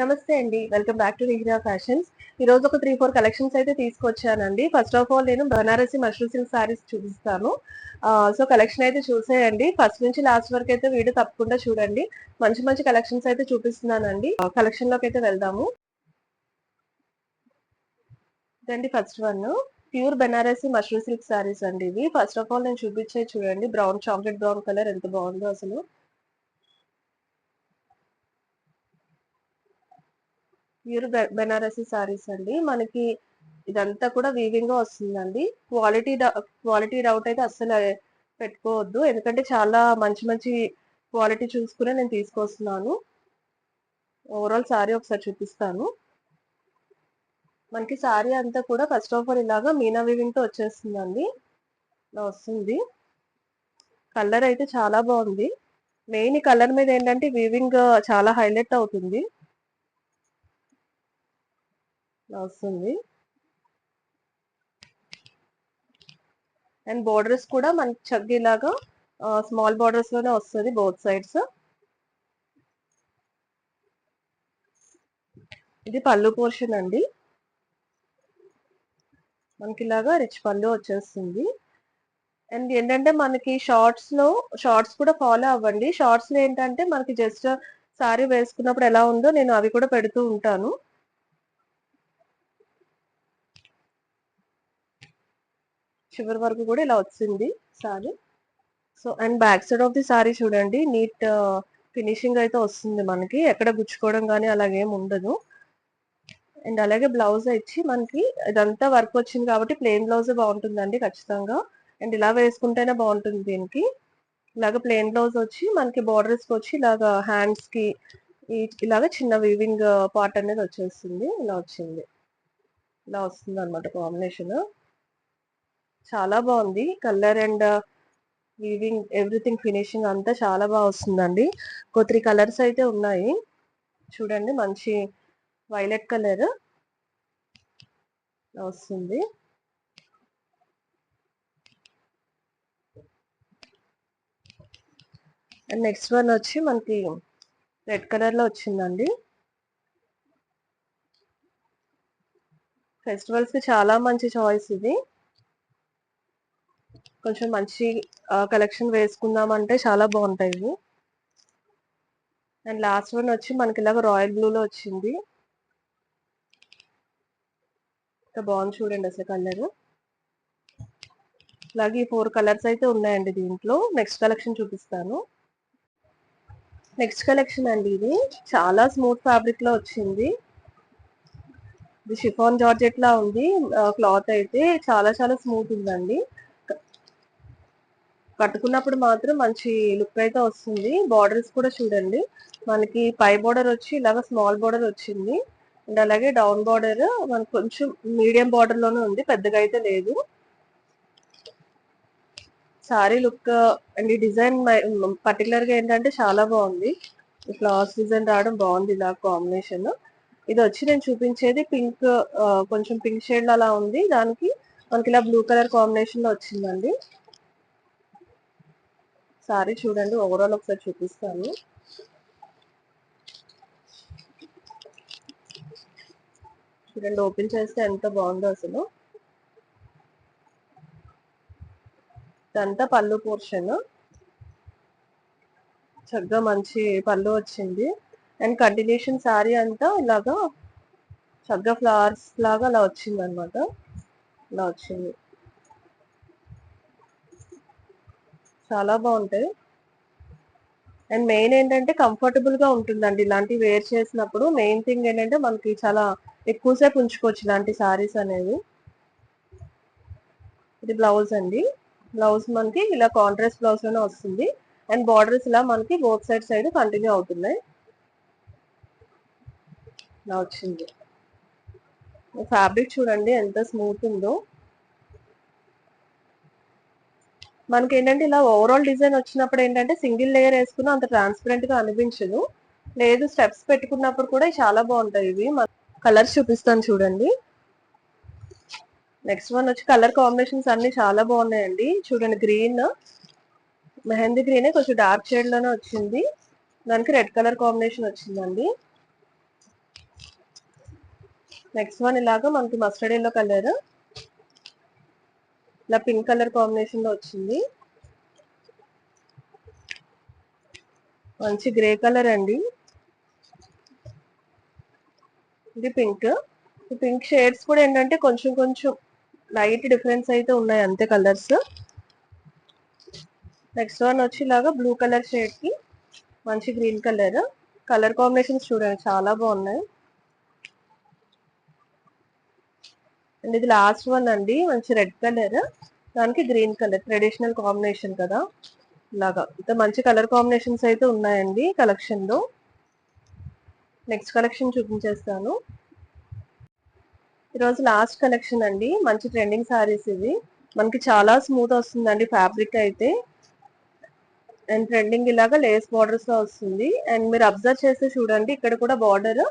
నమస్తే అండి. Welcome back to Rihira fashions. ఈ రోజు ఒక 3, 4 కలెక్షన్స్ అయితే తీసుకొచ్చానండి. ఫస్ట్ ఆఫ్ ఆల్ నేను బనారసి మష్రూమ్ సిల్క్ సారీస్ చూపిస్తాను. సో కలెక్షన్ అయితే చూసేయండి. ఫస్ట్ నుంచి లాస్ట్ వరకు అయితే వీడియో తప్పకుండా చూడండి. మంచి మంచి కలెక్షన్స్ అయితే చూపిస్తున్నానండి. కలెక్షన్ లోకి అయితే వెళ్దాము. ఇదండి first one. Pure Banarasi mushroom silk saris అండి ఇవి. ఫస్ట్ ఆఫ్ ఆల్ నేను చూపించే చూడండి. బ్రౌన్, చాక్లెట్ బ్రౌన్ కలర్ ఎంత బాగుందో అసలు. ప్యూర్ బెనారసీ సారీస్ అండి. మనకి ఇదంతా కూడా వీవింగ్ గా వస్తుందండి. క్వాలిటీ డౌట్ అయితే అస్సలు పెట్టుకోవద్దు, ఎందుకంటే చాలా మంచి మంచి క్వాలిటీ చూసుకునే నేను తీసుకొస్తున్నాను. ఓవరాల్ సారీ ఒకసారి చూపిస్తాను. మనకి సారీ అంతా కూడా ఫస్ట్ ఆఫ్ ఆల్ ఇలాగా మీనా వీవింగ్ తో వచ్చేస్తుందండి. ఇలా వస్తుంది. కలర్ అయితే చాలా బాగుంది. మెయిన్ ఈ కలర్ మీద ఏంటంటే వీవింగ్ చాలా హైలైట్ అవుతుంది. వస్తుంది. అండ్ బోర్డర్స్ కూడా మనకి చగ్గిలాగా స్మాల్ బోర్డర్స్ లోనే వస్తుంది బోత్ సైడ్స్. ఇది పళ్ళు పోర్షన్ అండి. మనకి ఇలాగా రిచ్ పళ్ళు వచ్చేస్తుంది. అండ్ ఏంటంటే మనకి షార్ట్స్ కూడా ఫాలో అవ్వండి. షార్ట్స్ లో ఏంటంటే మనకి జస్ట్ సారీ వేసుకున్నప్పుడు ఎలా ఉందో నేను అవి కూడా పెడుతూ ఉంటాను. చివరి వరకు కూడా ఇలా వచ్చింది sorry. So and back side of the sorry చూడండి, నీట్ ఫినిషింగ్ అయితే వస్తుంది. మనకి ఎక్కడ గుచ్చుకోవడం కానీ అలాగేం ఉండదు. అండ్ అలాగే బ్లౌజ్ ఇచ్చి మనకి ఇదంతా వర్క్ వచ్చింది కాబట్టి ప్లెయిన్ బ్లౌజ్ బాగుంటుందండి ఖచ్చితంగా. అండ్ ఇలా వేసుకుంటేనే బాగుంటుంది దీనికి. ఇలాగ ప్లెయిన్ బ్లౌజ్ వచ్చి మనకి బార్డర్స్ కి వచ్చి ఇలాగా హ్యాండ్స్ కి ఇలాగ చిన్న వీవింగ్ పార్ట్ అనేది వచ్చేస్తుంది. ఇలా వచ్చింది, ఇలా వస్తుంది అనమాట కాంబినేషన్. చాలా బాగుంది colour and weaving, everything finishing అంతా చాలా బాగా వస్తుందండి. ఒక 3 కలర్స్ అయితే ఉన్నాయి చూడండి. మంచి వైలెట్ కలర్ వస్తుంది. అండ్ నెక్స్ట్ వన్ వచ్చి మనకి రెడ్ కలర్ లో వచ్చిందండి. ఫెస్టివల్స్ కి చాలా మంచి చాయిస్ ఇది. కొంచెం మంచి కలెక్షన్ వేసుకుందామంటే చాలా బాగుంటాయి ఇవి. అండ్ లాస్ట్ వన్ వచ్చి మనకి ఇలాగ రాయల్ బ్లూ లో వచ్చింది. ఇంకా బాగుంది చూడండి అసలు కలర్. అలాగే 4 కలర్స్ అయితే ఉన్నాయండి దీంట్లో. నెక్స్ట్ కలెక్షన్ చూపిస్తాను. నెక్స్ట్ కలెక్షన్ అండి ఇది. చాలా స్మూత్ ఫ్యాబ్రిక్ లో వచ్చింది. ఇది షిఫాన్ జార్జెట్ లా ఉంది. క్లాత్ అయితే చాలా చాలా స్మూత్ ఉందండి. కట్టుకున్నప్పుడు మాత్రం మంచి లుక్ అయితే వస్తుంది. బార్డర్స్ కూడా చూడండి, మనకి పై బార్డర్ వచ్చి ఇలాగ స్మాల్ బార్డర్ వచ్చింది. అండ్ అలాగే డౌన్ బార్డర్ మనకు కొంచెం మీడియం బార్డర్ లోనే ఉంది, పెద్దగా అయితే లేదు. సారీ లుక్ అండ్ ఈ డిజైన్ పర్టికులర్ గా ఏంటంటే చాలా బాగుంది. ఫ్లవర్స్ డిజైన్ రావడం బాగుంది ఇలా కాంబినేషన్. ఇది వచ్చి నేను చూపించేది పింక్, కొంచెం పింక్ షేడ్ అలా ఉంది. దానికి మనకి ఇలా బ్లూ కలర్ కాంబినేషన్ లో వచ్చిందండి. సారీ చూడండి, ఓవరాల్ ఒకసారి చూపిస్తాను. చూడండి, ఓపెన్ చేస్తే ఎంత బాగుందో అసలు. ఇదంతా పళ్ళు పోర్షన్, చక్కగా మంచి పళ్ళు వచ్చింది. అండ్ కంటిన్యూషన్ సారీ అంతా ఇలాగా చక్కగా ఫ్లవర్స్ లాగా అలా వచ్చింది అనమాట. ఇలా వచ్చింది, చాలా బాగుంటాయి. అండ్ మెయిన్ ఏంటంటే కంఫర్టబుల్ గా ఉంటుందండి ఇలాంటివి వేర్ చేసినప్పుడు. మెయిన్ థింగ్ ఏంటంటే మనకి చాలా ఎక్కువసేపు ఉంచుకోవచ్చు ఇలాంటి సారీస్ అనేవి. ఇది బ్లౌజ్ అండి. బ్లౌజ్ మనకి ఇలా కాంట్రాస్ట్ బ్లౌజ్ లోనే వస్తుంది. అండ్ బార్డర్స్ ఇలా మనకి బోత్ సైడ్ కంటిన్యూ అవుతున్నాయి. ఇలా వచ్చింది. ఫ్యాబ్రిక్ చూడండి ఎంత స్మూత్ ఉందో. మనకి ఏంటంటే ఇలా ఓవరాల్ డిజైన్ వచ్చినప్పుడు ఏంటంటే సింగిల్ లేయర్ వేసుకున్నా అంత ట్రాన్స్పరెంట్ గా అనిపించదు. లేదు, స్టెప్స్ పెట్టుకున్నప్పుడు కూడా చాలా బాగుంటాయి ఇవి. కలర్స్ చూపిస్తాను చూడండి. నెక్స్ట్ వన్ వచ్చి కలర్ కాంబినేషన్స్ అన్ని చాలా బాగున్నాయండి. చూడండి, గ్రీన్, మెహందీ గ్రీన్ కొంచెం డార్క్ షేడ్ లోనే వచ్చింది. దానికి రెడ్ కలర్ కాంబినేషన్ వచ్చిందండి. నెక్స్ట్ వన్ ఇలాగా మనకి మస్టర్డ్ ఎల్లో కలర్, ఇలా పింక్ కలర్ కాంబినేషన్ లో వచ్చింది. మంచి గ్రే కలర్ అండి. ఇది పింక్. ఈ పింక్ షేడ్స్ కూడా ఏంటంటే కొంచెం కొంచెం లైట్ డిఫరెన్స్ అయితే ఉన్నాయి అంతే కలర్స్. నెక్స్ట్ వన్ వచ్చి ఇలాగా బ్లూ కలర్ షేడ్ కి మంచి గ్రీన్ కలర్. కలర్ కాంబినేషన్స్ చూడండి చాలా బాగున్నాయి. అండ్ ఇది లాస్ట్ వన్ అండి, మంచి రెడ్ కలర్, దానికి గ్రీన్ కలర్, ట్రెడిషనల్ కాంబినేషన్ కదా ఇలాగా. ఇంత మంచి కలర్ కాంబినేషన్స్ అయితే ఉన్నాయండి కలెక్షన్ లో. నెక్స్ట్ కలెక్షన్ చూపించేస్తాను. ఈరోజు లాస్ట్ కలెక్షన్ అండి, మంచి ట్రెండింగ్ సారీస్ ఇవి. మనకి చాలా స్మూత్ వస్తుందండి ఫ్యాబ్రిక్ అయితే. అండ్ ట్రెండింగ్ ఇలాగా లేస్ బార్డర్స్ లో వస్తుంది. అండ్ మీరు అబ్జర్వ్ చేస్తే చూడండి, ఇక్కడ కూడా బార్డర్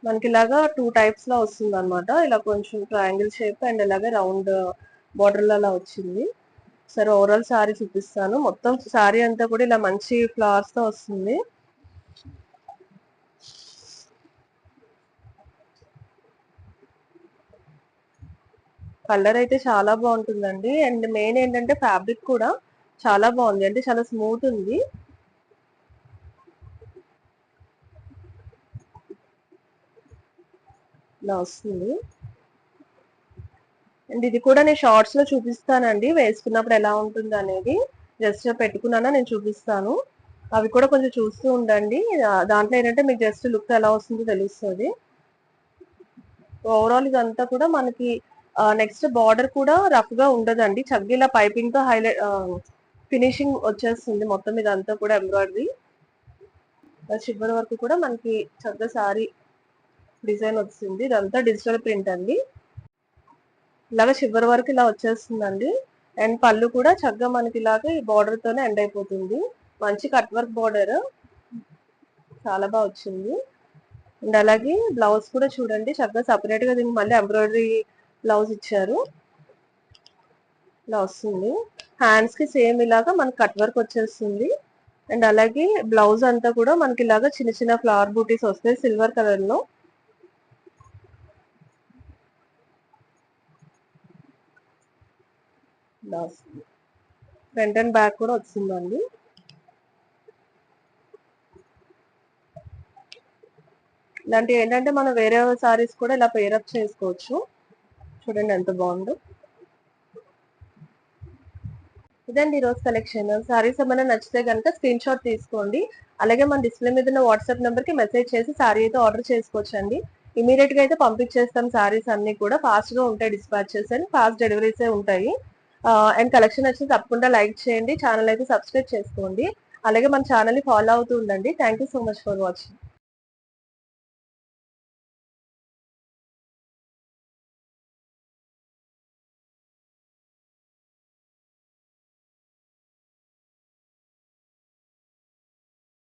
మనకి ఇలాగా 2 టైప్స్ లో వస్తుంది అనమాట. ఇలా కొంచెం ట్రయాంగిల్ షేప్ అండ్ ఇలాగే రౌండ్ బార్డర్ లో అలా వచ్చింది. సరే ఓవరాల్ సారీ చూపిస్తాను. మొత్తం సారీ అంతా కూడా ఇలా మంచి ఫ్లవర్స్ తో వస్తుంది. కలర్ అయితే చాలా బాగుంటుందండి. అండ్ మెయిన్ ఏంటంటే ఫ్యాబ్రిక్ కూడా చాలా బాగుంది, అంటే చాలా స్మూత్ ఉంది. ఇలా వస్తుంది. అండ్ ఇది కూడా నేను షార్ట్స్ లో చూపిస్తానండి, వేసుకున్నప్పుడు ఎలా ఉంటుంది అనేది. జస్ట్ పెట్టుకున్నానా నేను చూపిస్తాను, అవి కూడా కొంచెం చూస్తూ ఉండండి. దాంట్లో ఏంటంటే మీకు జస్ట్ లుక్ ఎలా వస్తుందో తెలుస్తుంది. ఓవరాల్ ఇదంతా కూడా మనకి నెక్స్ట్ బార్డర్ కూడా రఫ్ గా ఉండదండి, చక్కగా ఇలా పైపింగ్ తో హైలైట్ ఫినిషింగ్ వచ్చేస్తుంది. మొత్తం ఇదంతా కూడా ఎంబ్రాయిడరీ చివరి వరకు కూడా మనకి చక్కగా సారీ డిజైన్ వచ్చింది. ఇదంతా డిజిటల్ ప్రింట్ అండి. ఇలాగ చివరి వరకు ఇలా వచ్చేస్తుందండి. అండ్ పళ్ళు కూడా చక్కగా మనకి ఇలాగ ఈ బార్డర్ తోనే ఎండ్ అయిపోతుంది. మంచి కట్ వర్క్ బార్డర్ చాలా బాగా వచ్చింది. అండ్ అలాగే బ్లౌజ్ కూడా చూడండి, చక్కగా సపరేట్ గా దీనికి మళ్ళీ ఎంబ్రాయిడరీ బ్లౌజ్ ఇచ్చారు. ఇలా వస్తుంది. హ్యాండ్స్ కి సేమ్ ఇలాగా మనకి కట్ వర్క్ వచ్చేస్తుంది. అండ్ అలాగే బ్లౌజ్ అంతా కూడా మనకి ఇలాగా చిన్న చిన్న ఫ్లవర్ బూటీస్ వస్తాయి సిల్వర్ కలర్ లో. ఫ్రంట్ అండ్ బ్యాక్ కూడా వచ్చిందండి. ఇలాంటివి ఏంటంటే మనం వేరే సారీస్ కూడా ఇలా పేరప్ చేసుకోవచ్చు. చూడండి ఎంత బాగుందో. ఇదండి ఈరోజు కలెక్షన్. సారీస్ ఏమైనా నచ్చితే కనుక స్క్రీన్ షాట్ తీసుకోండి. అలాగే మన డిస్ప్లే మీద ఉన్న వాట్సాప్ నెంబర్ కి మెసేజ్ చేసి సారీ అయితే ఆర్డర్ చేసుకోవచ్చు అండి. ఇమీడియట్ గా అయితే పంపించేస్తాం. సారీస్ అన్ని కూడా ఫాస్ట్ గా ఉంటాయి డిస్పాచెస్, అండ్ ఫాస్ట్ డెలివరీసే ఉంటాయి. అండ్ కలెక్షన్ వచ్చి తప్పకుండా లైక్ చేయండి, ఛానల్ అయితే సబ్స్క్రైబ్ చేసుకోండి. అలాగే మన ఛానల్ ని ఫాలో అవుతూ ఉండండి. Thank so much for watching.